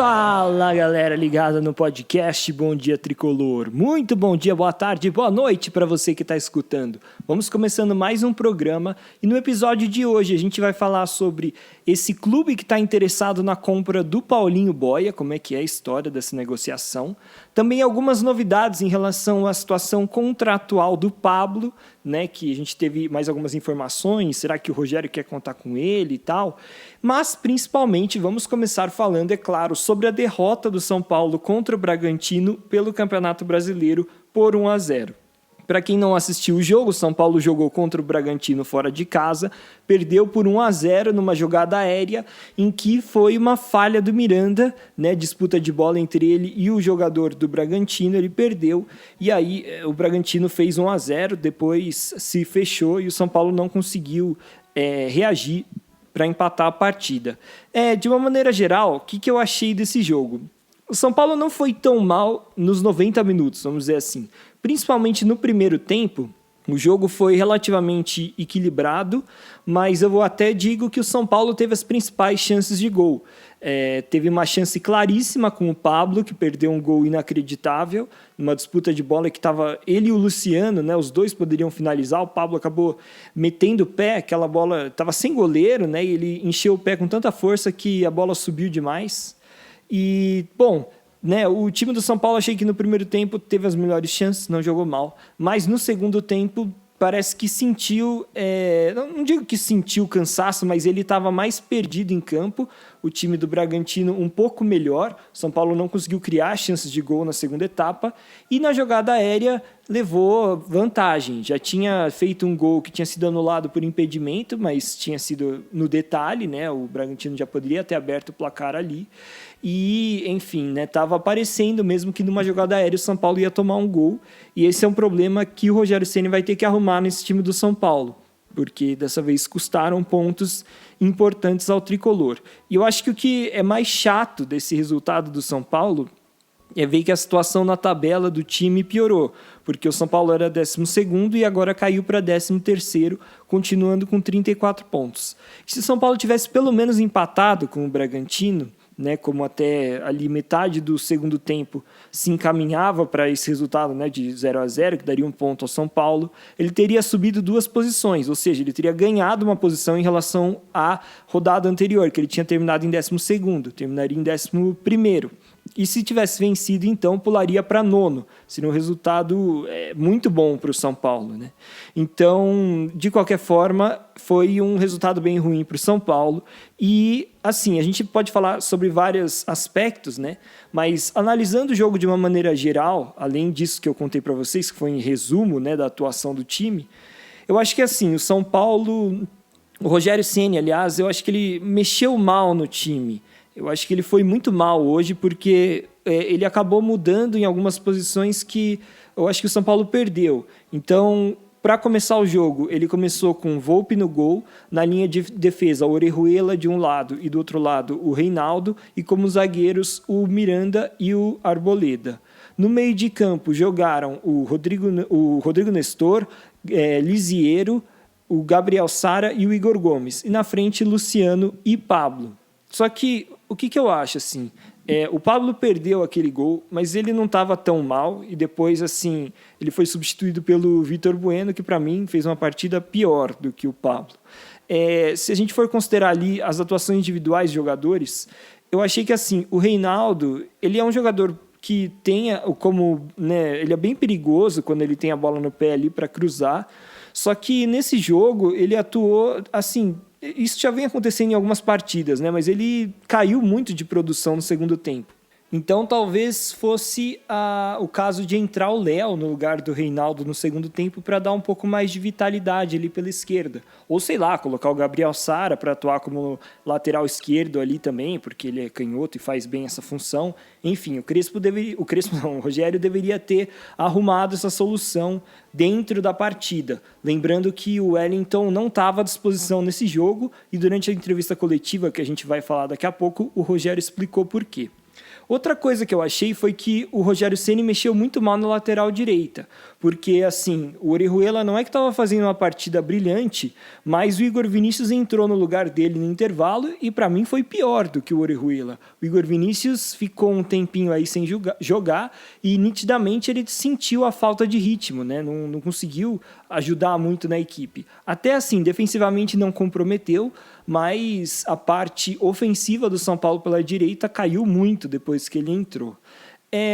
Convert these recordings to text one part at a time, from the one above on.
Fala, galera ligada no podcast Bom Dia Tricolor. Muito bom dia, boa tarde, boa noite para você que está escutando. Vamos começando mais um programa e no episódio de hoje a gente vai falar sobre esse clube que está interessado na compra do Paulinho Boia, como é que é a história dessa negociação. Também algumas novidades em relação à situação contratual do Pablo, né, que a gente teve mais algumas informações, será que o Rogério quer contar com ele e tal? Mas, principalmente, vamos começar falando, é claro, sobre a derrota do São Paulo contra o Bragantino pelo Campeonato Brasileiro por 1-0. Para quem não assistiu o jogo, o São Paulo jogou contra o Bragantino fora de casa, perdeu por 1-0 numa jogada aérea em que foi uma falha do Miranda, né, disputa de bola entre ele e o jogador do Bragantino, ele perdeu e aí o Bragantino fez 1-0, depois se fechou e o São Paulo não conseguiu reagir para empatar a partida. De uma maneira geral, o que eu achei desse jogo? O São Paulo não foi tão mal nos 90 minutos, vamos dizer assim. Principalmente no primeiro tempo, o jogo foi relativamente equilibrado, mas eu até digo que o São Paulo teve as principais chances de gol. Teve uma chance claríssima com o Pablo, que perdeu um gol inacreditável, numa disputa de bola que estava ele e o Luciano, né, os dois poderiam finalizar, o Pablo acabou metendo o pé, aquela bola estava sem goleiro, né, e ele encheu o pé com tanta força que a bola subiu demais. E, bom, né, o time do São Paulo achei que no primeiro tempo teve as melhores chances, não jogou mal, mas no segundo tempo parece que sentiu, não digo que sentiu cansaço, mas ele estava mais perdido em campo, o time do Bragantino um pouco melhor, São Paulo não conseguiu criar chances de gol na segunda etapa, e na jogada aérea levou vantagem, já tinha feito um gol que tinha sido anulado por impedimento, mas tinha sido no detalhe, né, o Bragantino já poderia ter aberto o placar ali, e enfim, né, estava aparecendo mesmo que numa jogada aérea o São Paulo ia tomar um gol, e esse é um problema que o Rogério Ceni vai ter que arrumar nesse time do São Paulo, porque dessa vez custaram pontos importantes ao tricolor. E eu acho que o que é mais chato desse resultado do São Paulo é ver que a situação na tabela do time piorou, porque o São Paulo era 12º e agora caiu para 13º, continuando com 34 pontos. Se o São Paulo tivesse pelo menos empatado com o Bragantino, né, como até ali metade do segundo tempo se encaminhava para esse resultado, né, de 0-0, que daria um ponto ao São Paulo, ele teria subido 2 posições, ou seja, ele teria ganhado uma posição em relação à rodada anterior, que ele tinha terminado em 12º, terminaria em 11º. E se tivesse vencido, então, pularia para 9º. Seria um resultado muito bom para o São Paulo, né? Então, de qualquer forma, foi um resultado bem ruim para o São Paulo. E, assim, a gente pode falar sobre vários aspectos, né? Mas, analisando o jogo de uma maneira geral, além disso que eu contei para vocês, que foi em resumo, né, da atuação do time, eu acho que, assim, o São Paulo... O Rogério Ceni, aliás, eu acho que ele mexeu mal no time. Eu acho que ele foi muito mal hoje porque ele acabou mudando em algumas posições que eu acho que o São Paulo perdeu. Então, para começar o jogo, ele começou com o Volpi no gol, na linha de defesa, o Orejuela de um lado e do outro lado o Reinaldo, e como zagueiros o Miranda e o Arboleda. No meio de campo jogaram o Rodrigo Nestor, Lisiero, o Gabriel Sara e o Igor Gomes. E na frente, Luciano e Pablo. Só que, o que eu acho, assim, o Pablo perdeu aquele gol, mas ele não estava tão mal, e depois, assim, ele foi substituído pelo Vitor Bueno, que para mim fez uma partida pior do que o Pablo. Se a gente for considerar ali as atuações individuais de jogadores, eu achei que, assim, o Reinaldo, ele é um jogador que tem, né, ele é bem perigoso quando ele tem a bola no pé ali para cruzar, só que nesse jogo ele atuou, assim... Isso já vem acontecendo em algumas partidas, né? Mas ele caiu muito de produção no segundo tempo. Então talvez fosse o caso de entrar o Léo no lugar do Reinaldo no segundo tempo para dar um pouco mais de vitalidade ali pela esquerda. Ou sei lá, colocar o Gabriel Sara para atuar como lateral esquerdo ali também, porque ele é canhoto e faz bem essa função. Enfim, o Rogério deveria ter arrumado essa solução dentro da partida. Lembrando que o Wellington não estava à disposição nesse jogo e durante a entrevista coletiva que a gente vai falar daqui a pouco, o Rogério explicou por quê. Outra coisa que eu achei foi que o Rogério Ceni mexeu muito mal na lateral direita, porque assim, o Orejuela não é que estava fazendo uma partida brilhante, mas o Igor Vinícius entrou no lugar dele no intervalo e para mim foi pior do que o Orejuela. O Igor Vinícius ficou um tempinho aí sem jogar e nitidamente ele sentiu a falta de ritmo, né? Não conseguiu ajudar muito na equipe. Até assim, defensivamente não comprometeu, mas a parte ofensiva do São Paulo pela direita caiu muito depois que ele entrou.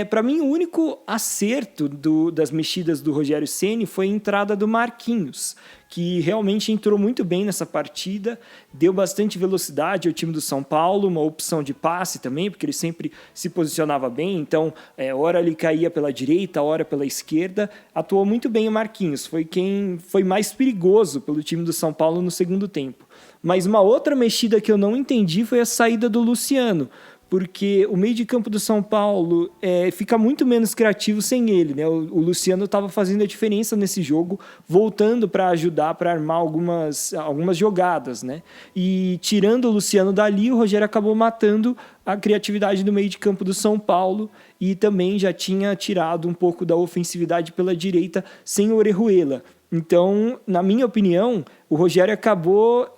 Para mim, o único acerto das mexidas do Rogério Ceni foi a entrada do Marquinhos, que realmente entrou muito bem nessa partida, deu bastante velocidade ao time do São Paulo, uma opção de passe também, porque ele sempre se posicionava bem, então, hora ele caía pela direita, hora pela esquerda, atuou muito bem o Marquinhos, foi quem foi mais perigoso pelo time do São Paulo no segundo tempo. Mas uma outra mexida que eu não entendi foi a saída do Luciano, porque o meio de campo do São Paulo fica muito menos criativo sem ele, né? O Luciano estava fazendo a diferença nesse jogo, voltando para ajudar, para armar algumas jogadas, né? E tirando o Luciano dali, o Rogério acabou matando a criatividade do meio de campo do São Paulo e também já tinha tirado um pouco da ofensividade pela direita sem o Orejuela. Então, na minha opinião, o Rogério acabou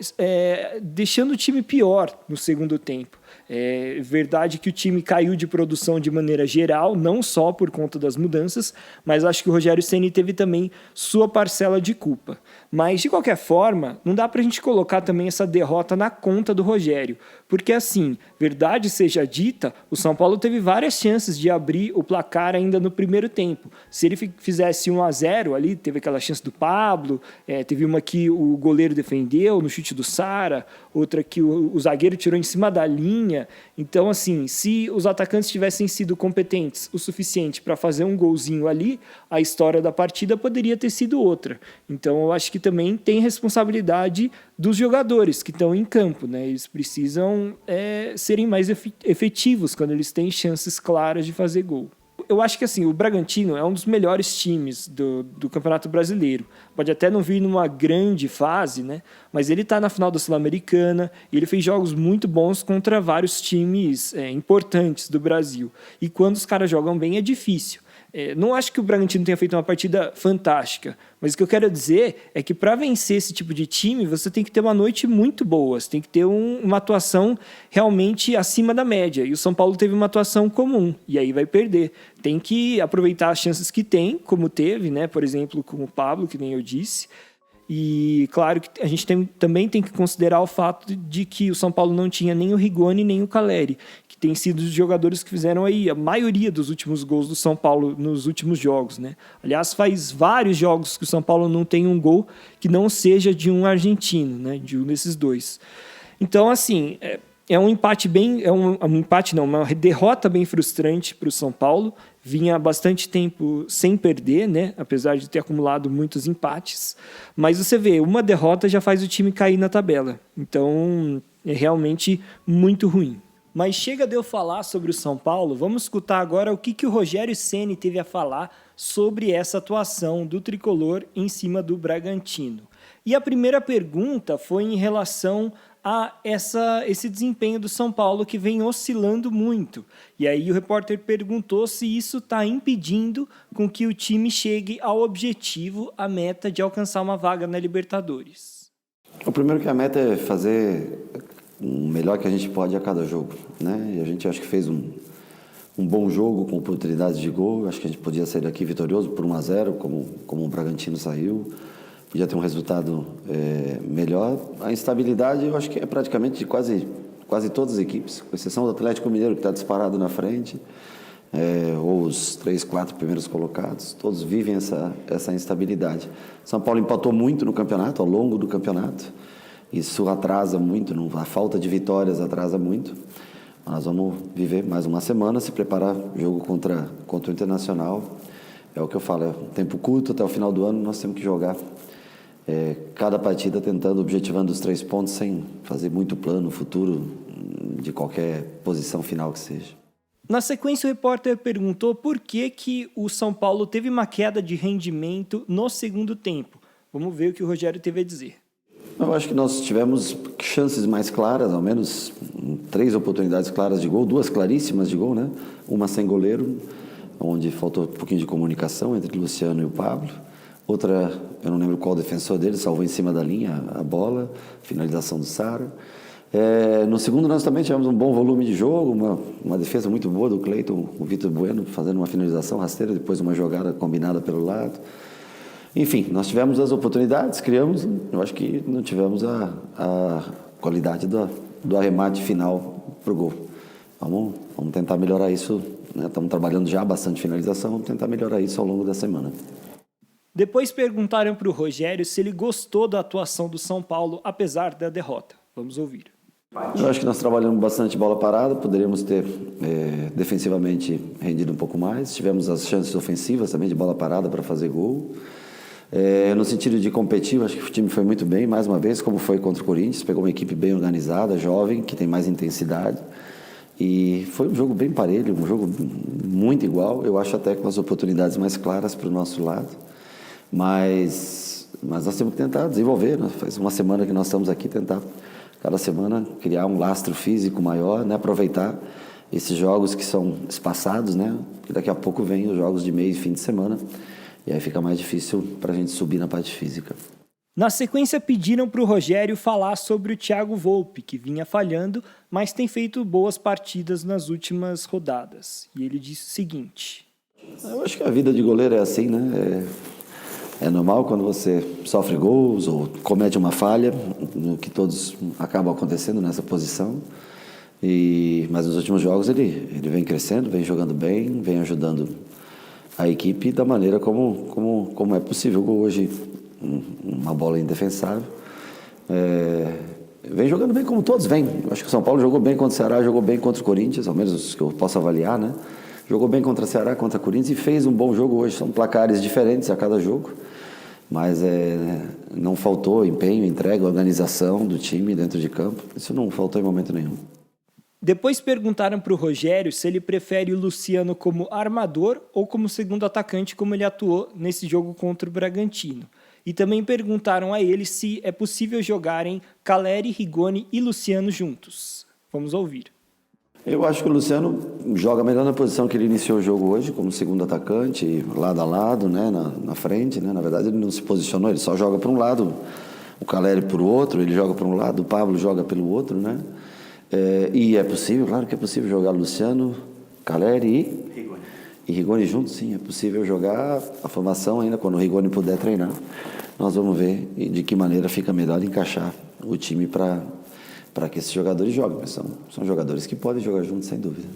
deixando o time pior no segundo tempo. É verdade que o time caiu de produção de maneira geral, não só por conta das mudanças, mas acho que o Rogério Ceni teve também sua parcela de culpa. Mas, de qualquer forma, não dá para a gente colocar também essa derrota na conta do Rogério, porque assim, verdade seja dita, o São Paulo teve várias chances de abrir o placar ainda no primeiro tempo. Se ele fizesse 1-0 ali, teve aquela chance do Pablo, teve uma que o goleiro defendeu no chute do Sara, outra que o zagueiro tirou em cima da linha. Então, assim, se os atacantes tivessem sido competentes o suficiente para fazer um golzinho ali, a história da partida poderia ter sido outra. Então, eu acho que também tem responsabilidade dos jogadores que estão em campo, né? Eles precisam serem mais efetivos quando eles têm chances claras de fazer gol. Eu acho que assim, o Bragantino é um dos melhores times do Campeonato Brasileiro. Pode até não vir numa grande fase, né? Mas ele está na final da Sul-Americana e ele fez jogos muito bons contra vários times importantes do Brasil. E quando os caras jogam bem é difícil. Não acho que o Bragantino tenha feito uma partida fantástica, mas o que eu quero dizer é que para vencer esse tipo de time, você tem que ter uma noite muito boa, você tem que ter uma atuação realmente acima da média, e o São Paulo teve uma atuação comum, e aí vai perder. Tem que aproveitar as chances que tem, como teve, né? Por exemplo, com o Pablo, que nem eu disse. E claro que a gente também tem que considerar o fato de que o São Paulo não tinha nem o Rigoni nem o Calleri, que tem sido os jogadores que fizeram aí a maioria dos últimos gols do São Paulo nos últimos jogos, né? Aliás, faz vários jogos que o São Paulo não tem um gol que não seja de um argentino, né? De um desses dois. Então, assim, um empate uma derrota bem frustrante para o São Paulo. Vinha há bastante tempo sem perder, né? Apesar de ter acumulado muitos empates. Mas você vê, uma derrota já faz o time cair na tabela. Então, é realmente muito ruim. Mas chega de eu falar sobre o São Paulo, vamos escutar agora o que o Rogério Ceni teve a falar sobre essa atuação do tricolor em cima do Bragantino. E a primeira pergunta foi em relação a esse desempenho do São Paulo que vem oscilando muito. E aí o repórter perguntou se isso está impedindo com que o time chegue ao objetivo, a meta de alcançar uma vaga na Libertadores. O primeiro que a meta é fazer o melhor que a gente pode a cada jogo, né? E a gente acho que fez um bom jogo com oportunidades de gol. Acho que a gente podia sair daqui vitorioso por 1-0, como o Bragantino saiu. Podia ter um resultado melhor. A instabilidade, eu acho que é praticamente de quase todas as equipes, com exceção do Atlético Mineiro, que está disparado na frente, ou os 3, 4 primeiros colocados. Todos vivem essa instabilidade. São Paulo empatou muito no campeonato, ao longo do campeonato. Isso atrasa muito, a falta de vitórias atrasa muito. Nós vamos viver mais uma semana, se preparar jogo contra o Internacional. É o que eu falo, é um tempo curto, até o final do ano nós temos que jogar cada partida tentando, objetivando os 3 pontos, sem fazer muito plano futuro de qualquer posição final que seja. Na sequência, o repórter perguntou por que o São Paulo teve uma queda de rendimento no segundo tempo. Vamos ver o que o Rogério teve a dizer. Eu acho que nós tivemos chances mais claras, ao menos 3 oportunidades claras de gol, 2 claríssimas de gol, né? Uma sem goleiro, onde faltou um pouquinho de comunicação entre o Luciano e o Pablo. Outra, eu não lembro qual defensor dele, salvou em cima da linha a bola, finalização do Sara. No segundo nós também tivemos um bom volume de jogo, uma defesa muito boa do Cleiton, o Vitor Bueno fazendo uma finalização rasteira, depois uma jogada combinada pelo lado. Enfim, nós tivemos as oportunidades, criamos, eu acho que não tivemos a qualidade do arremate final para o gol. Vamos tentar melhorar isso, né? Estamos trabalhando já bastante finalização, vamos tentar melhorar isso ao longo da semana. Depois perguntaram para o Rogério se ele gostou da atuação do São Paulo, apesar da derrota. Vamos ouvir. Eu acho que nós trabalhamos bastante bola parada, poderíamos ter defensivamente rendido um pouco mais. Tivemos as chances ofensivas também de bola parada para fazer gol. No sentido de competir, acho que o time foi muito bem, mais uma vez, como foi contra o Corinthians. Pegou uma equipe bem organizada, jovem, que tem mais intensidade. E foi um jogo bem parelho, um jogo muito igual. Eu acho até com as oportunidades mais claras para o nosso lado. Mas nós temos que tentar desenvolver, né? Faz uma semana que nós estamos aqui, tentar cada semana criar um lastro físico maior, né? Aproveitar esses jogos que são espaçados, né? Porque daqui a pouco vem os jogos de meio e fim de semana. E aí fica mais difícil para a gente subir na parte física. Na sequência, pediram para o Rogério falar sobre o Thiago Volpi, que vinha falhando, mas tem feito boas partidas nas últimas rodadas. E ele disse o seguinte: eu acho que a vida de goleiro é assim, né? É normal quando você sofre gols ou comete uma falha, que todos acabam acontecendo nessa posição. Mas nos últimos jogos ele vem crescendo, vem jogando bem, vem ajudando a equipe da maneira como é possível. Hoje, uma bola indefensável. Vem jogando bem como todos vêm. Acho que o São Paulo jogou bem contra o Ceará, jogou bem contra o Corinthians, ao menos os que eu posso avaliar, né? Jogou bem contra o Ceará, contra o Corinthians e fez um bom jogo hoje. São placares diferentes a cada jogo, mas não faltou empenho, entrega, organização do time dentro de campo. Isso não faltou em momento nenhum. Depois perguntaram para o Rogério se ele prefere o Luciano como armador ou como segundo atacante, como ele atuou nesse jogo contra o Bragantino. E também perguntaram a ele se é possível jogarem Caleri, Rigoni e Luciano juntos. Vamos ouvir. Eu acho que o Luciano joga melhor na posição que ele iniciou o jogo hoje, como segundo atacante, lado a lado, né, na frente. Né? Na verdade, ele não se posicionou, ele só joga para um lado, o Caleri para o outro, ele joga para um lado, o Pablo joga pelo outro, né? E é possível, claro que é possível jogar Luciano, Caleri e Rigoni juntos, sim, é possível jogar a formação ainda quando o Rigoni puder treinar. Nós vamos ver de que maneira fica melhor encaixar o time para que esses jogadores joguem, mas são jogadores que podem jogar juntos, sem dúvida.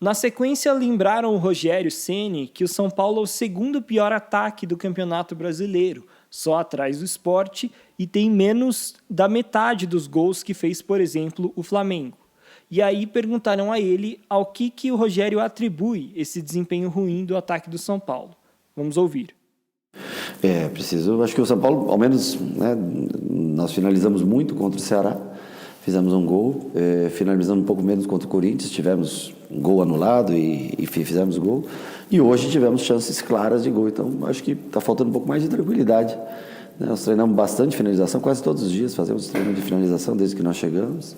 Na sequência, lembraram o Rogério Ceni que o São Paulo é o segundo pior ataque do Campeonato Brasileiro, só atrás do Sport, e tem menos da metade dos gols que fez, por exemplo, o Flamengo. E aí perguntaram a ele ao que o Rogério atribui esse desempenho ruim do ataque do São Paulo. Vamos ouvir. Acho que o São Paulo, ao menos, né, nós finalizamos muito contra o Ceará, fizemos um gol, finalizamos um pouco menos contra o Corinthians, tivemos um gol anulado e fizemos gol. E hoje tivemos chances claras de gol, então acho que está faltando um pouco mais de tranquilidade. Nós treinamos bastante finalização, quase todos os dias fazemos treino de finalização desde que nós chegamos.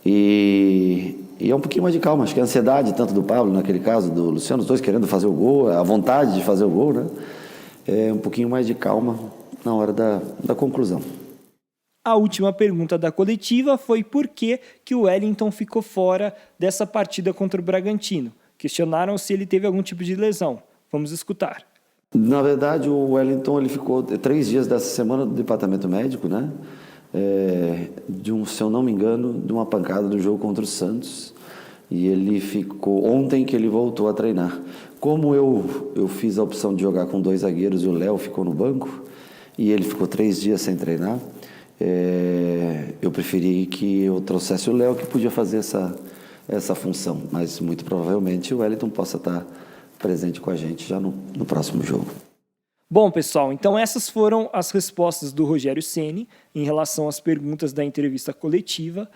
E é um pouquinho mais de calma, acho que a ansiedade, tanto do Pablo, naquele caso, do Luciano, os dois querendo fazer o gol, a vontade de fazer o gol, né? Um pouquinho mais de calma na hora da conclusão. A última pergunta da coletiva foi por que o Wellington ficou fora dessa partida contra o Bragantino. Questionaram se ele teve algum tipo de lesão. Vamos escutar. Na verdade, o Wellington ele ficou 3 dias dessa semana no departamento médico, né? Se eu não me engano, de uma pancada do jogo contra o Santos. E ele ficou ontem que ele voltou a treinar. Como eu fiz a opção de jogar com 2 zagueiros e o Léo ficou no banco, e ele ficou 3 dias sem treinar, eu preferi que eu trouxesse o Léo, que podia fazer essa função. Mas muito provavelmente o Wellington possa estar presente com a gente já no próximo jogo. Bom, pessoal, então essas foram as respostas do Rogério Ceni em relação às perguntas da entrevista coletiva.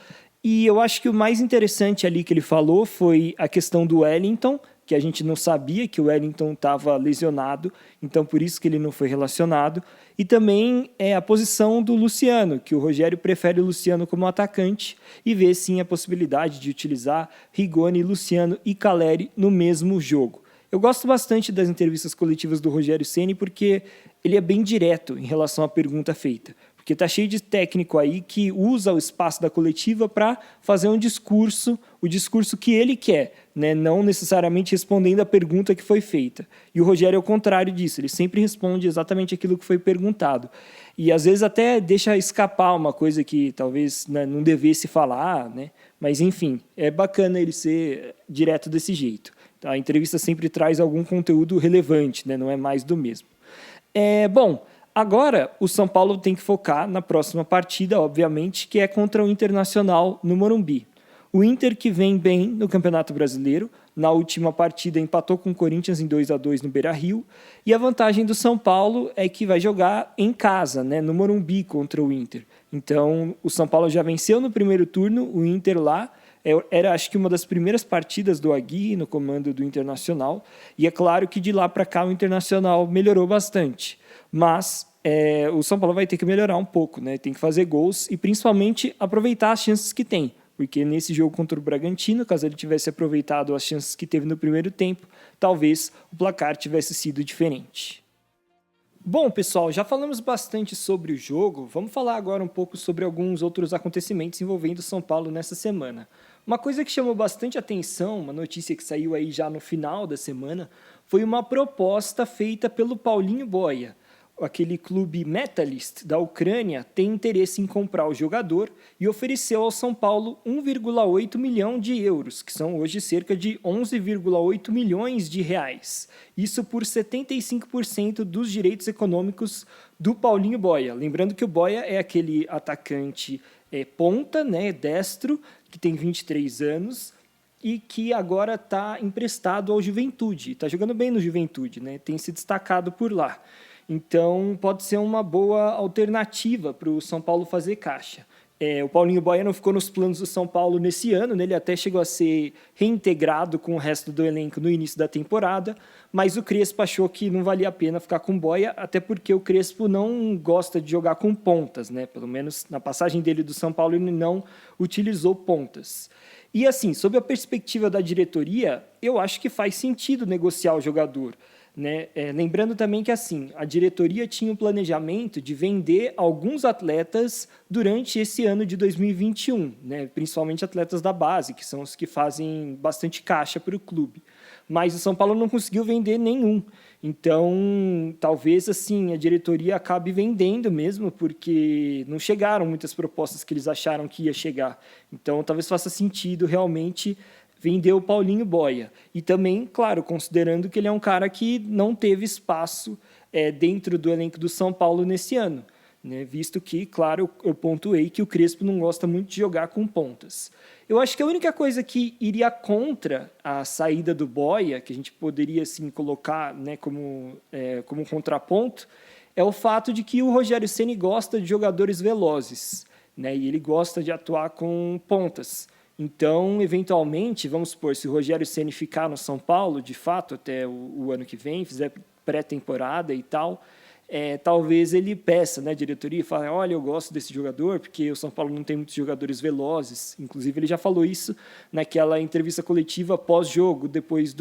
E eu acho que o mais interessante ali que ele falou foi a questão do Wellington, que a gente não sabia que o Wellington estava lesionado, então por isso que ele não foi relacionado. E também a posição do Luciano, que o Rogério prefere o Luciano como atacante e vê sim a possibilidade de utilizar Rigoni, Luciano e Calleri no mesmo jogo. Eu gosto bastante das entrevistas coletivas do Rogério Ceni porque ele é bem direto em relação à pergunta feita. Porque tá cheio de técnico aí que usa o espaço da coletiva para fazer um discurso, o discurso que ele quer, né? Não necessariamente respondendo a pergunta que foi feita. E o Rogério é o contrário disso, ele sempre responde exatamente aquilo que foi perguntado. E às vezes até deixa escapar uma coisa que talvez, né, não devesse falar, né? Mas enfim, é bacana ele ser direto desse jeito. A entrevista sempre traz algum conteúdo relevante, né? Não é mais do mesmo. Bom, agora o São Paulo tem que focar na próxima partida, obviamente, que é contra o Internacional no Morumbi. O Inter que vem bem no Campeonato Brasileiro, na última partida empatou com o Corinthians em 2-2 no Beira-Rio, e a vantagem do São Paulo é que vai jogar em casa, né, no Morumbi contra o Inter. Então o São Paulo já venceu no primeiro turno, o Inter lá, era acho que uma das primeiras partidas do Aguirre no comando do Internacional, e é claro que de lá para cá o Internacional melhorou bastante, mas o São Paulo vai ter que melhorar um pouco, né? Tem que fazer gols e principalmente aproveitar as chances que tem, porque nesse jogo contra o Bragantino, caso ele tivesse aproveitado as chances que teve no primeiro tempo, talvez o placar tivesse sido diferente. Bom, pessoal, já falamos bastante sobre o jogo, vamos falar agora um pouco sobre alguns outros acontecimentos envolvendo o São Paulo nessa semana. Uma coisa que chamou bastante atenção, uma notícia que saiu aí já no final da semana, foi uma proposta feita pelo Paulinho Boia. Aquele clube Metalist da Ucrânia tem interesse em comprar o jogador e ofereceu ao São Paulo 1,8 milhão de euros, que são hoje cerca de 11,8 milhões de reais. Isso por 75% dos direitos econômicos do Paulinho Boia. Lembrando que o Boia é aquele atacante ponta, né, destro, que tem 23 anos e que agora está emprestado ao Juventude. Está jogando bem no Juventude, né, tem se destacado por lá. Então, pode ser uma boa alternativa para o São Paulo fazer caixa. O Paulinho Boia não ficou nos planos do São Paulo nesse ano, né? Ele até chegou a ser reintegrado com o resto do elenco no início da temporada, mas o Crespo achou que não valia a pena ficar com o Boia, até porque o Crespo não gosta de jogar com pontas, né? Pelo menos na passagem dele do São Paulo ele não utilizou pontas. E assim, sob a perspectiva da diretoria, eu acho que faz sentido negociar o jogador, né? Lembrando também que assim, a diretoria tinha o planejamento de vender alguns atletas durante esse ano de 2021, né? Principalmente atletas da base, que são os que fazem bastante caixa para o clube. Mas o São Paulo não conseguiu vender nenhum. Então, talvez assim, a diretoria acabe vendendo mesmo, porque não chegaram muitas propostas que eles acharam que ia chegar. Então, talvez faça sentido realmente vender o Paulinho Boia. E também, claro, considerando que ele é um cara que não teve espaço dentro do elenco do São Paulo nesse ano, né? Visto que, claro, eu pontuei que o Crespo não gosta muito de jogar com pontas. Eu acho que a única coisa que iria contra a saída do Boia, que a gente poderia assim, colocar, né, como contraponto, é o fato de que o Rogério Ceni gosta de jogadores velozes, né? E ele gosta de atuar com pontas. Então, eventualmente, vamos supor, se o Rogério Ceni ficar no São Paulo, de fato, até o ano que vem, fizer pré-temporada e tal, talvez ele peça, né, a diretoria, e fale, olha, eu gosto desse jogador, porque o São Paulo não tem muitos jogadores velozes. Inclusive, ele já falou isso naquela entrevista coletiva pós-jogo, depois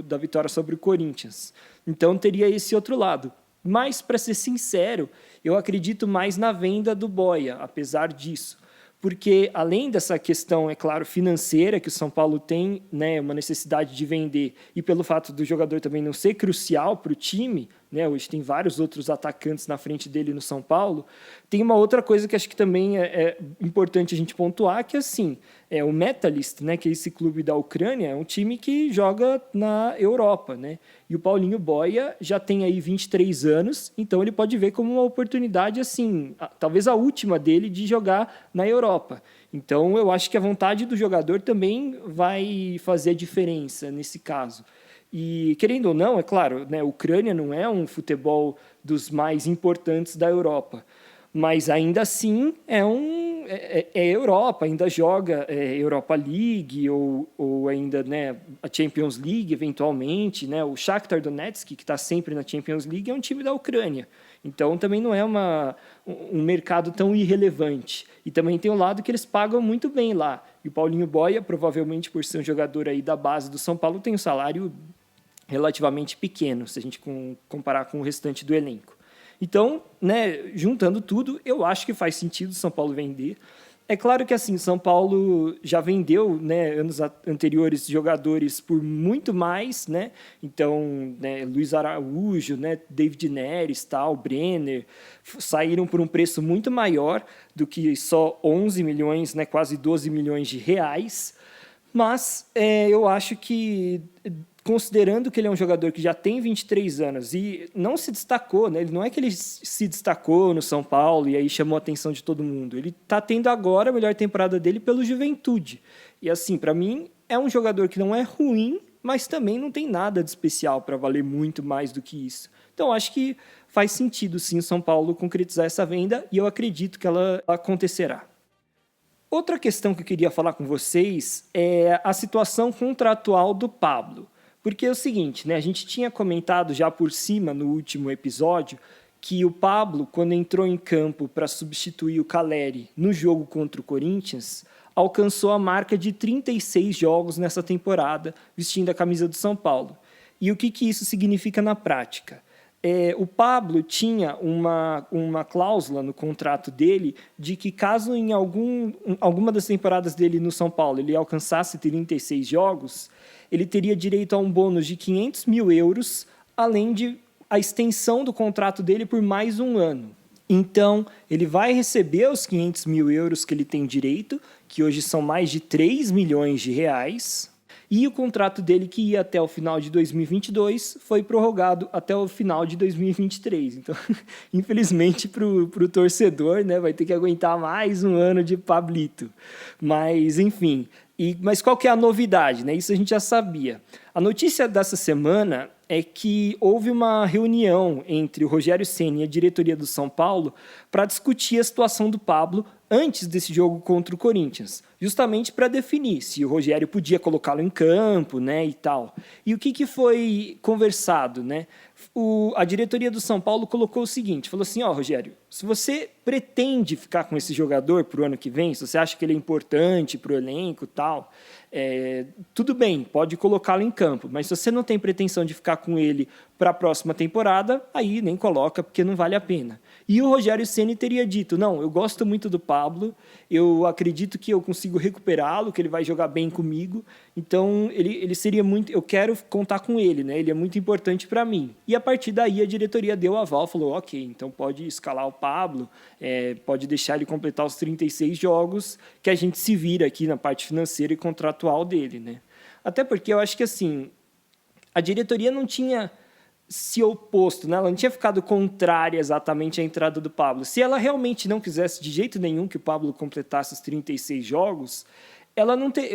da vitória sobre o Corinthians. Então, teria esse outro lado. Mas, para ser sincero, eu acredito mais na venda do Boia, apesar disso. Porque, além dessa questão, é claro, financeira, que o São Paulo tem, né, uma necessidade de vender, e pelo fato do jogador também não ser crucial para o time, né, hoje tem vários outros atacantes na frente dele no São Paulo, tem uma outra coisa que acho que também é importante a gente pontuar, que assim, o Metalist, né, que é esse clube da Ucrânia, é um time que joga na Europa, né, e o Paulinho Boia já tem aí 23 anos, então ele pode ver como uma oportunidade, assim, talvez a última dele de jogar na Europa. Então eu acho que a vontade do jogador também vai fazer a diferença nesse caso. E, querendo ou não, é claro, né, a Ucrânia não é um futebol dos mais importantes da Europa, mas ainda assim é um é Europa, ainda joga Europa League ou ainda, né, a Champions League, eventualmente. Né? O Shakhtar Donetsk, que está sempre na Champions League, é um time da Ucrânia. Então, também não é um mercado tão irrelevante. E também tem o lado que eles pagam muito bem lá. E o Paulinho Boia, provavelmente por ser um jogador aí da base do São Paulo, tem um salário relativamente pequeno, se a gente comparar com o restante do elenco. Então, né, juntando tudo, eu acho que faz sentido o São Paulo vender. É claro que assim, São Paulo já vendeu, né, anos anteriores jogadores por muito mais, né? Então, né, Luiz Araújo, né, David Neres, tal, Brenner, saíram por um preço muito maior do que só 11 milhões, né, quase 12 milhões de reais. Mas eu acho que, considerando que ele é um jogador que já tem 23 anos e não se destacou, né? Ele não é que ele se destacou no São Paulo e aí chamou a atenção de todo mundo. Ele está tendo agora a melhor temporada dele pelo Juventude. E assim, para mim, é um jogador que não é ruim, mas também não tem nada de especial para valer muito mais do que isso. Então, acho que faz sentido, sim, o São Paulo concretizar essa venda e eu acredito que ela acontecerá. Outra questão que eu queria falar com vocês é a situação contratual do Pablo. Porque é o seguinte, né? A gente tinha comentado já por cima no último episódio que o Pablo, quando entrou em campo para substituir o Calleri no jogo contra o Corinthians, alcançou a marca de 36 jogos nessa temporada, vestindo a camisa do São Paulo. E o que isso significa na prática? O Pablo tinha uma cláusula no contrato dele de que caso em alguma das temporadas dele no São Paulo ele alcançasse 36 jogos, ele teria direito a um bônus de 500 mil euros, além de a extensão do contrato dele por mais um ano. Então, ele vai receber os 500 mil euros que ele tem direito, que hoje são mais de 3 milhões de reais, e o contrato dele, que ia até o final de 2022, foi prorrogado até o final de 2023. Então, infelizmente, para o torcedor, né, vai ter que aguentar mais um ano de Pablito. Mas, enfim. Mas qual que é a novidade? Né? Isso a gente já sabia. A notícia dessa semana é que houve uma reunião entre o Rogério Ceni e a diretoria do São Paulo para discutir a situação do Pablo antes desse jogo contra o Corinthians, justamente para definir se o Rogério podia colocá-lo em campo, né, e tal. E o que foi conversado, né? A diretoria do São Paulo colocou o seguinte, falou assim, Rogério, se você pretende ficar com esse jogador para o ano que vem, se você acha que ele é importante para o elenco e tal, tudo bem, pode colocá-lo em campo, mas se você não tem pretensão de ficar com ele para a próxima temporada, aí nem coloca, porque não vale a pena. E o Rogério Ceni teria dito, não, eu gosto muito do Pablo, eu acredito que eu consigo recuperá-lo, que ele vai jogar bem comigo, então ele seria muito, eu quero contar com ele, né? Ele é muito importante para mim. E a partir daí a diretoria deu aval, falou, ok, então pode escalar o Pablo, pode deixar ele completar os 36 jogos, que a gente se vira aqui na parte financeira e contratual dele, né? Até porque eu acho que assim, a diretoria não tinha se oposto, né? Ela não tinha ficado contrária exatamente à entrada do Pablo. Se ela realmente não quisesse de jeito nenhum que o Pablo completasse os 36 jogos,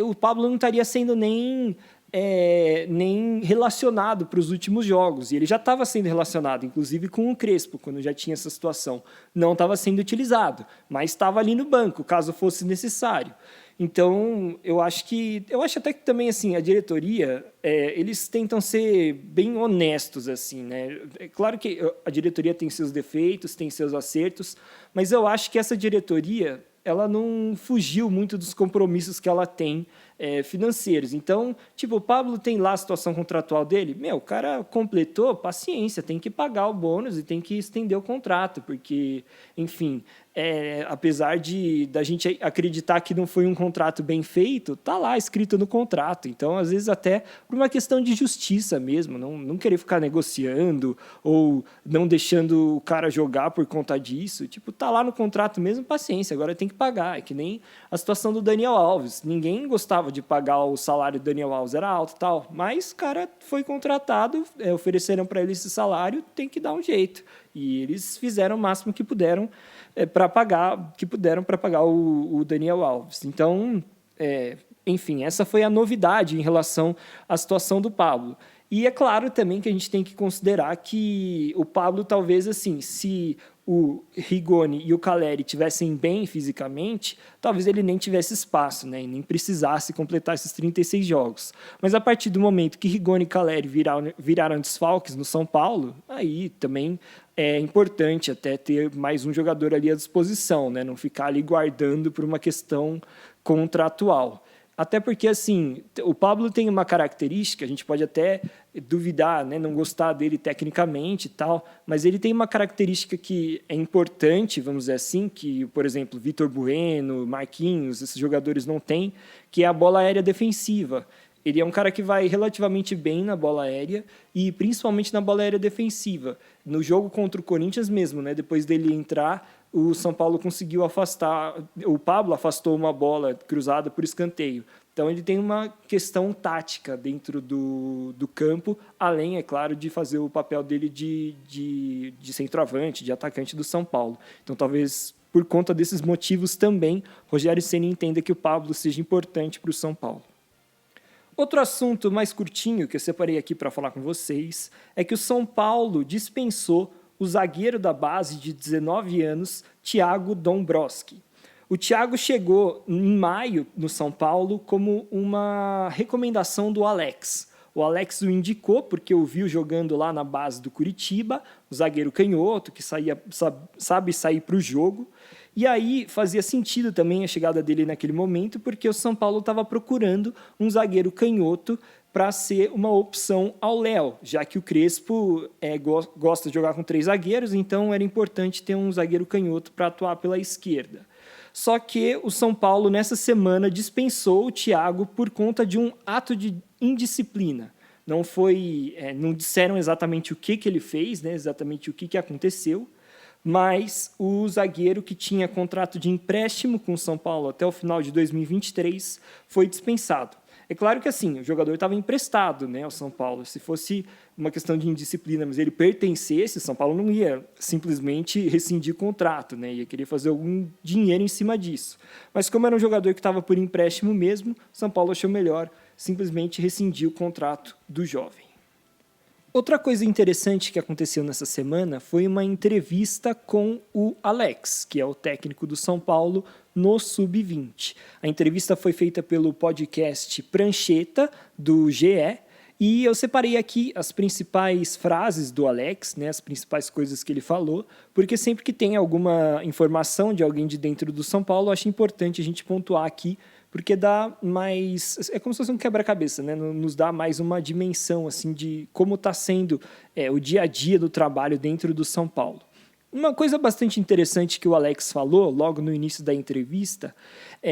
o Pablo não estaria sendo nem relacionado para os últimos jogos. E ele já estava sendo relacionado, inclusive com o Crespo, quando já tinha essa situação. Não estava sendo utilizado, mas estava ali no banco, caso fosse necessário. Então, eu acho até que também assim, a diretoria, eles tentam ser bem honestos, assim, né? É claro que a diretoria tem seus defeitos, tem seus acertos, mas eu acho que essa diretoria, ela não fugiu muito dos compromissos que ela tem financeiros. Então, tipo, o Pablo tem lá a situação contratual dele, o cara completou, paciência, tem que pagar o bônus e tem que estender o contrato, porque, enfim, apesar da gente acreditar que não foi um contrato bem feito, tá lá escrito no contrato. Então, às vezes, até por uma questão de justiça mesmo, não querer ficar negociando ou não deixando o cara jogar por conta disso. Tipo, tá lá no contrato mesmo, paciência, agora tem que pagar. É que nem a situação do Daniel Alves. Ninguém gostava de pagar o salário do Daniel Alves, era alto e tal, mas o cara foi contratado, ofereceram para ele esse salário, tem que dar um jeito. E eles fizeram o máximo que puderam para pagar o Daniel Alves. Então, enfim, essa foi a novidade em relação à situação do Pablo. E é claro também que a gente tem que considerar que o Pablo talvez, assim, se o Rigoni e o Caleri tivessem bem fisicamente, talvez ele nem tivesse espaço, né, e nem precisasse completar esses 36 jogos. Mas a partir do momento que Rigoni e Caleri viraram desfalques no São Paulo, aí também é importante até ter mais um jogador ali à disposição, né, não ficar ali guardando por uma questão contratual. Até porque, assim, o Pablo tem uma característica, a gente pode até duvidar, né, não gostar dele tecnicamente e tal, mas ele tem uma característica que é importante, vamos dizer assim, que, por exemplo, Vitor Bueno, Marquinhos, esses jogadores não têm, que é a bola aérea defensiva. Ele é um cara que vai relativamente bem na bola aérea e principalmente na bola aérea defensiva. No jogo contra o Corinthians mesmo, né, depois dele entrar, o São Paulo conseguiu afastar, o Pablo afastou uma bola cruzada por escanteio. Então ele tem uma questão tática dentro do campo, além, é claro, de fazer o papel dele de centroavante, de atacante do São Paulo. Então talvez por conta desses motivos também, Rogério Ceni entenda que o Pablo seja importante para o São Paulo. Outro assunto mais curtinho que eu separei aqui para falar com vocês é que o São Paulo dispensou o zagueiro da base de 19 anos, Thiago Dombrowski. O Thiago chegou em maio no São Paulo como uma recomendação do Alex. O Alex o indicou porque o viu jogando lá na base do Curitiba, o zagueiro canhoto, que sabe sair para o jogo. E aí fazia sentido também a chegada dele naquele momento, porque o São Paulo estava procurando um zagueiro canhoto para ser uma opção ao Léo, já que o Crespo gosta de jogar com 3 zagueiros, então era importante ter um zagueiro canhoto para atuar pela esquerda. Só que o São Paulo, nessa semana, dispensou o Thiago por conta de um ato de indisciplina. Não disseram exatamente o que ele fez, né, exatamente o que aconteceu, mas o zagueiro que tinha contrato de empréstimo com o São Paulo até o final de 2023 foi dispensado. É claro que assim, o jogador estava emprestado, né, ao São Paulo. Se fosse uma questão de indisciplina, mas ele pertencesse, o São Paulo não ia simplesmente rescindir o contrato, né, ia querer fazer algum dinheiro em cima disso. Mas como era um jogador que estava por empréstimo mesmo, o São Paulo achou melhor simplesmente rescindir o contrato do jovem. Outra coisa interessante que aconteceu nessa semana foi uma entrevista com o Alex, que é o técnico do São Paulo, no Sub-20. A entrevista foi feita pelo podcast Prancheta, do GE, e eu separei aqui as principais frases do Alex, né, as principais coisas que ele falou, porque sempre que tem alguma informação de alguém de dentro do São Paulo, eu acho importante a gente pontuar aqui, porque dá mais... É como se fosse um quebra-cabeça, né? Nos dá mais uma dimensão assim, de como está sendo o dia a dia do trabalho dentro do São Paulo. Uma coisa bastante interessante que o Alex falou logo no início da entrevista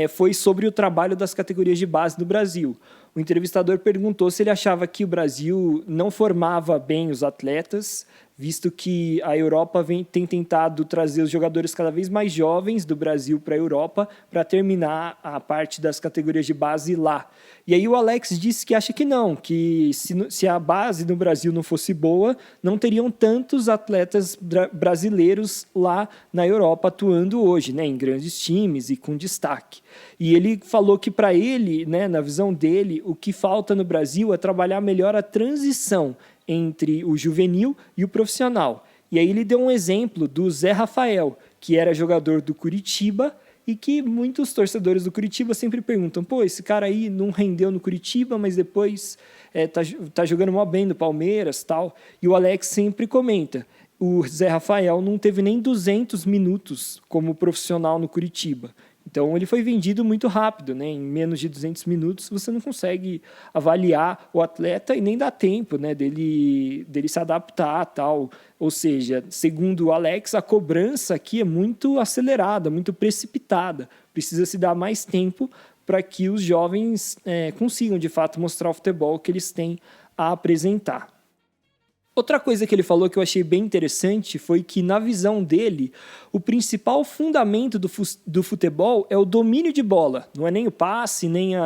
foi sobre o trabalho das categorias de base do Brasil. O entrevistador perguntou se ele achava que o Brasil não formava bem os atletas, visto que a Europa tem tentado trazer os jogadores cada vez mais jovens do Brasil para a Europa para terminar a parte das categorias de base lá. E aí o Alex disse que acha que não, que se a base no Brasil não fosse boa, não teriam tantos atletas brasileiros lá na Europa atuando hoje, né, em grandes times e com destaque. E ele falou que para ele, né, na visão dele, o que falta no Brasil é trabalhar melhor a transição entre o juvenil e o profissional. E aí ele deu um exemplo do Zé Rafael, que era jogador do Curitiba e que muitos torcedores do Curitiba sempre perguntam, pô, esse cara aí não rendeu no Curitiba, mas depois tá jogando mó bem no Palmeiras e tal. E o Alex sempre comenta, o Zé Rafael não teve nem 200 minutos como profissional no Curitiba. Então ele foi vendido muito rápido, né? Em menos de 200 minutos você não consegue avaliar o atleta e nem dá tempo, né, dele se adaptar, tal. Ou seja, segundo o Alex, a cobrança aqui é muito acelerada, muito precipitada. Precisa se dar mais tempo para que os jovens consigam de fato mostrar o futebol que eles têm a apresentar. Outra coisa que ele falou que eu achei bem interessante foi que, na visão dele, o principal fundamento do futebol é o domínio de bola, não é nem o passe, nem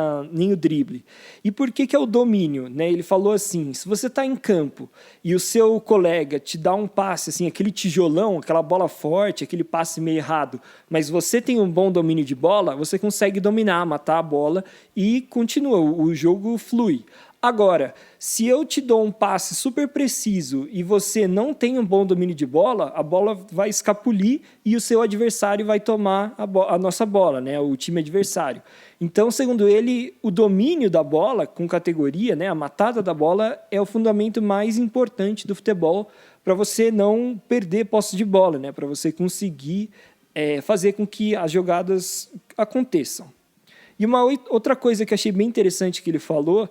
o drible. E por que é o domínio? Né? Ele falou assim, se você está em campo e o seu colega te dá um passe, assim, aquele tijolão, aquela bola forte, aquele passe meio errado, mas você tem um bom domínio de bola, você consegue dominar, matar a bola e continua, o jogo flui. Agora, se eu te dou um passe super preciso e você não tem um bom domínio de bola, a bola vai escapulir e o seu adversário vai tomar a nossa bola, né? O time adversário. Então, segundo ele, o domínio da bola com categoria, né? A matada da bola é o fundamento mais importante do futebol para você não perder posse de bola, né? Para você conseguir fazer com que as jogadas aconteçam. E uma outra coisa que achei bem interessante que ele falou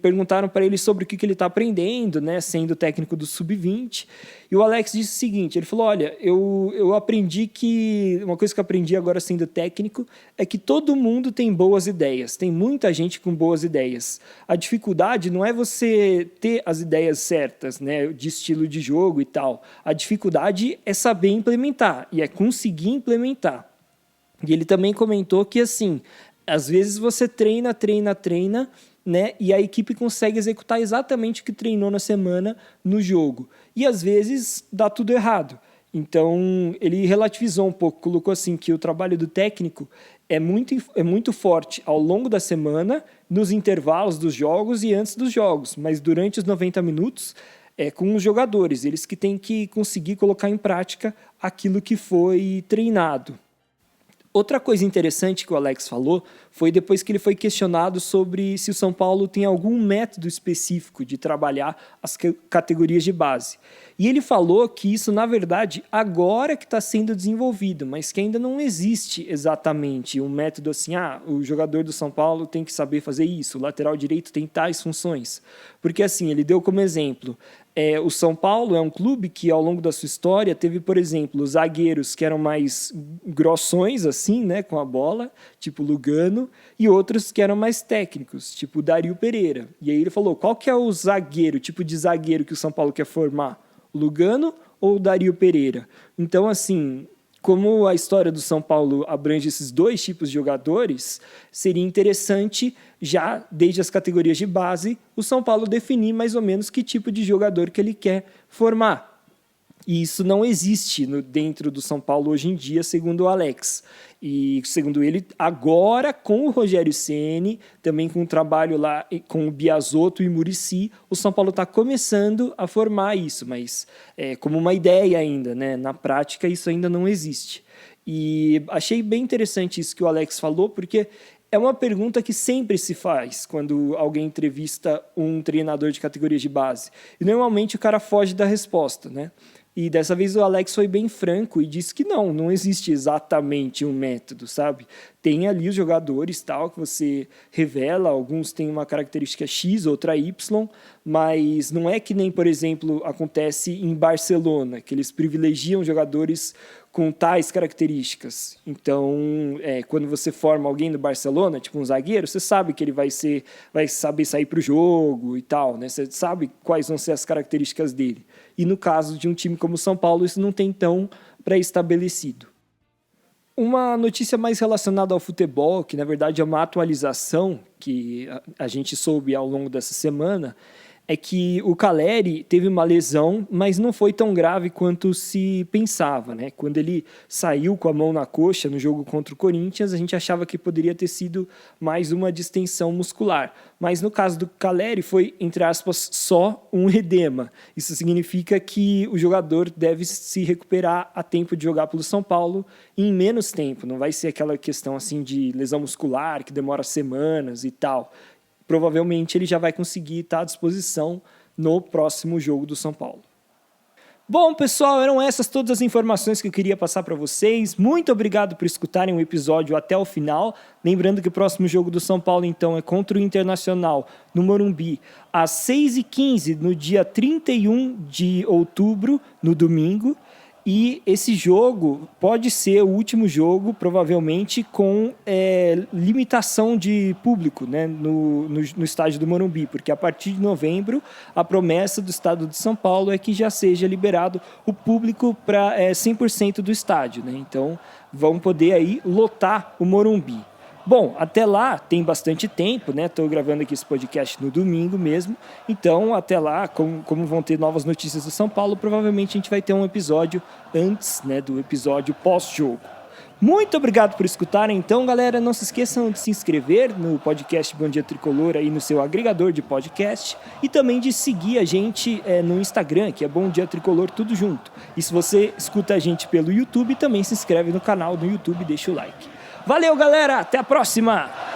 perguntaram para ele sobre o que ele está aprendendo, né, sendo técnico do Sub-20. E o Alex disse o seguinte, ele falou, olha, eu aprendi que... Uma coisa que eu aprendi agora sendo técnico é que todo mundo tem boas ideias, tem muita gente com boas ideias. A dificuldade não é você ter as ideias certas, né, de estilo de jogo e tal. A dificuldade é saber implementar e é conseguir implementar. E ele também comentou que, assim, às vezes você treina, né? E a equipe consegue executar exatamente o que treinou na semana no jogo. E às vezes dá tudo errado. Então, ele relativizou um pouco, colocou assim que o trabalho do técnico é muito forte ao longo da semana, nos intervalos dos jogos e antes dos jogos. Mas durante os 90 minutos, é com os jogadores, eles que têm que conseguir colocar em prática aquilo que foi treinado. Outra coisa interessante que o Alex falou foi depois que ele foi questionado sobre se o São Paulo tem algum método específico de trabalhar as categorias de base. E ele falou que isso, na verdade, agora que está sendo desenvolvido, mas que ainda não existe exatamente um método assim, o jogador do São Paulo tem que saber fazer isso, o lateral direito tem tais funções. Porque assim, ele deu como exemplo, o São Paulo é um clube que ao longo da sua história teve, por exemplo, zagueiros que eram mais grossões, assim, né, com a bola, tipo Lugano, e outros que eram mais técnicos, tipo Dario Pereira. E aí ele falou, qual que é o zagueiro, tipo de zagueiro que o São Paulo quer formar? O Lugano ou o Dario Pereira? Então, assim, como a história do São Paulo abrange esses dois tipos de jogadores, seria interessante, já desde as categorias de base, o São Paulo definir mais ou menos que tipo de jogador que ele quer formar. E isso não existe dentro do São Paulo hoje em dia, segundo o Alex. E, segundo ele, agora com o Rogério Ceni, também com o trabalho lá com o Biasotto e Muricy, o São Paulo está começando a formar isso, mas como uma ideia ainda, né? Na prática isso ainda não existe. E achei bem interessante isso que o Alex falou, porque é uma pergunta que sempre se faz quando alguém entrevista um treinador de categoria de base. E normalmente o cara foge da resposta, né? E dessa vez o Alex foi bem franco e disse que não existe exatamente um método, sabe? Tem ali os jogadores tal que você revela, alguns têm uma característica X, outra Y, mas não é que nem, por exemplo, acontece em Barcelona, que eles privilegiam jogadores com tais características. Então, quando você forma alguém do Barcelona, tipo um zagueiro, você sabe que ele vai saber sair para o jogo e tal, né? Você sabe quais vão ser as características dele. E no caso de um time como o São Paulo, isso não tem tão pré-estabelecido. Uma notícia mais relacionada ao futebol, que na verdade é uma atualização que a gente soube ao longo dessa semana, é que o Caleri teve uma lesão, mas não foi tão grave quanto se pensava, né? Quando ele saiu com a mão na coxa no jogo contra o Corinthians, a gente achava que poderia ter sido mais uma distensão muscular. Mas no caso do Caleri foi, entre aspas, só um edema. Isso significa que o jogador deve se recuperar a tempo de jogar pelo São Paulo em menos tempo. Não vai ser aquela questão assim de lesão muscular que demora semanas e tal. Provavelmente ele já vai conseguir estar à disposição no próximo jogo do São Paulo. Bom, pessoal, eram essas todas as informações que eu queria passar para vocês. Muito obrigado por escutarem o episódio até o final. Lembrando que o próximo jogo do São Paulo, então, é contra o Internacional, no Morumbi, às 6h15, no dia 31 de outubro, no domingo. E esse jogo pode ser o último jogo, provavelmente, com limitação de público, né, no estádio do Morumbi, porque a partir de novembro a promessa do Estado de São Paulo é que já seja liberado o público para 100% do estádio, né? Então vão poder aí lotar o Morumbi. Bom, até lá tem bastante tempo, né? Estou gravando aqui esse podcast no domingo mesmo. Então, até lá, como vão ter novas notícias do São Paulo, provavelmente a gente vai ter um episódio antes, né, do episódio pós-jogo. Muito obrigado por escutarem. Então, galera, não se esqueçam de se inscrever no podcast Bom Dia Tricolor aí no seu agregador de podcast e também de seguir a gente no Instagram, que é Bom Dia Tricolor, tudo junto. E se você escuta a gente pelo YouTube, também se inscreve no canal do YouTube e deixa o like. Valeu, galera! Até a próxima!